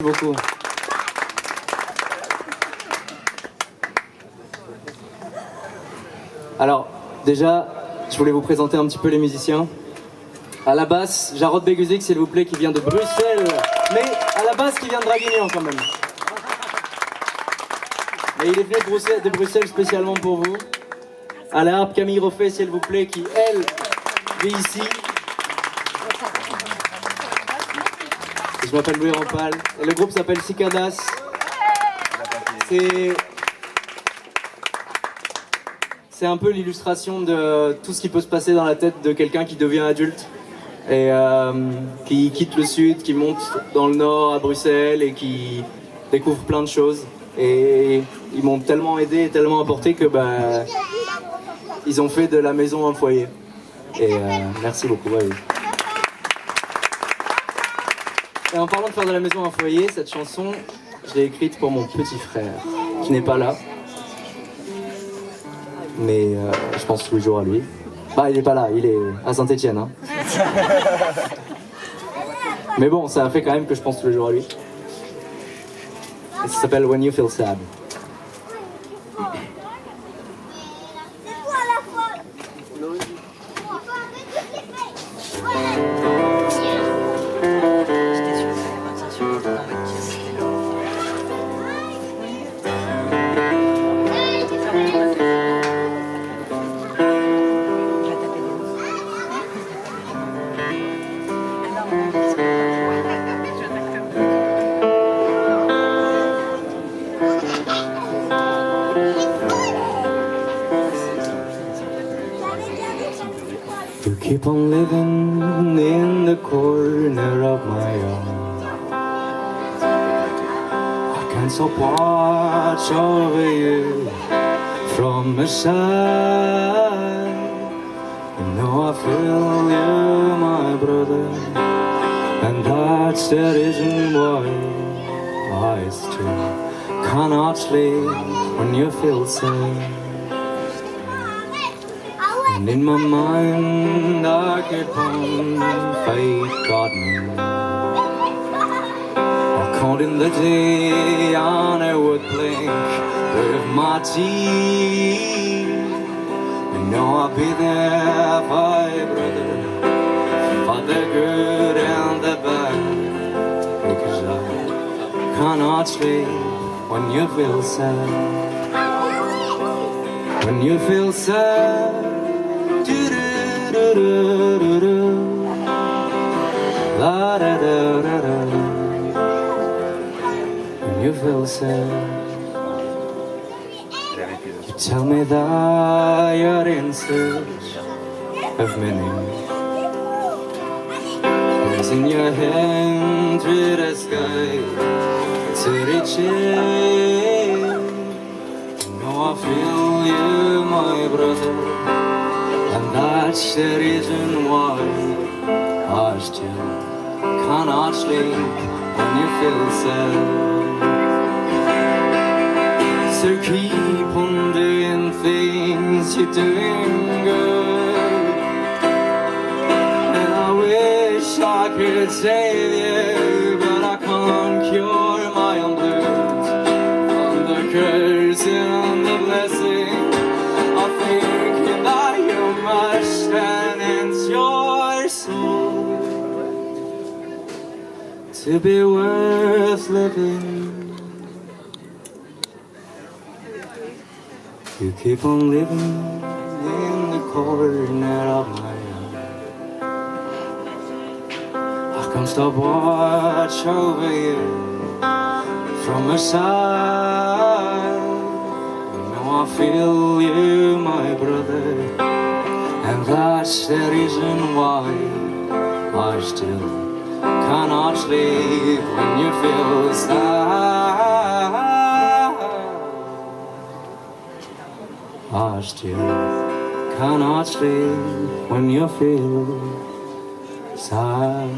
beaucoup. Alors, déjà, je voulais vous présenter un petit peu les musiciens. À la basse, Jarod Beguzik, s'il vous plaît, qui vient de Bruxelles. Mais à la basse, qui vient de Draguignan, quand même. Mais il est venu de Bruxelles spécialement pour vous. À la harpe, Camille Roffet, s'il vous plaît, qui, elle, vit ici. Je m'appelle Louis Rampal. Et le groupe s'appelle Cicadas. C'est un peu l'illustration de tout ce qui peut se passer dans la tête de quelqu'un qui devient adulte et qui quitte le sud, qui monte dans le nord à Bruxelles et qui découvre plein de choses. Et ils m'ont tellement aidé et tellement apporté que ils ont fait de la maison un foyer. Et merci beaucoup. Ouais. Et en parlant de faire de la maison un foyer, cette chanson, je l'ai écrite pour mon petit frère, qui n'est pas là. Mais je pense tous les jours à lui. Bah, il n'est pas là, il est à Saint-Étienne. Hein. Mais bon, ça a fait quand même que je pense tous les jours à lui. Et ça s'appelle When You Feel Sad. You keep on living in the corner of my arm. I can't stop watch over you from a side. You know I feel you, my brother, and that's the reason why I still cannot sleep when you feel sad. And in my mind I keep on fate got me. I caught in the day and I would blink with my teeth. You know I'll be there for you, brother, for the good and the bad. Because I cannot sleep when you feel sad. When you feel sad, la da da da da. When you feel sad, you tell me that you're in search of meaning. Raising your hand through the sky to reach it. You know I feel you, my brother, and that's the reason why I still cannot sleep when you feel sad. So keep on doing things you're doing good. And I wish I could save you, but I can't cure my own blues. From the curse and the blessing, I think that you must, and it's your soul to be worth living. You keep on living in the corner of my eye. I can't stop watch over you from a side. You know I feel you, my brother, and that's the reason why I still cannot sleep when you feel sad. I still cannot sleep when you feel sad.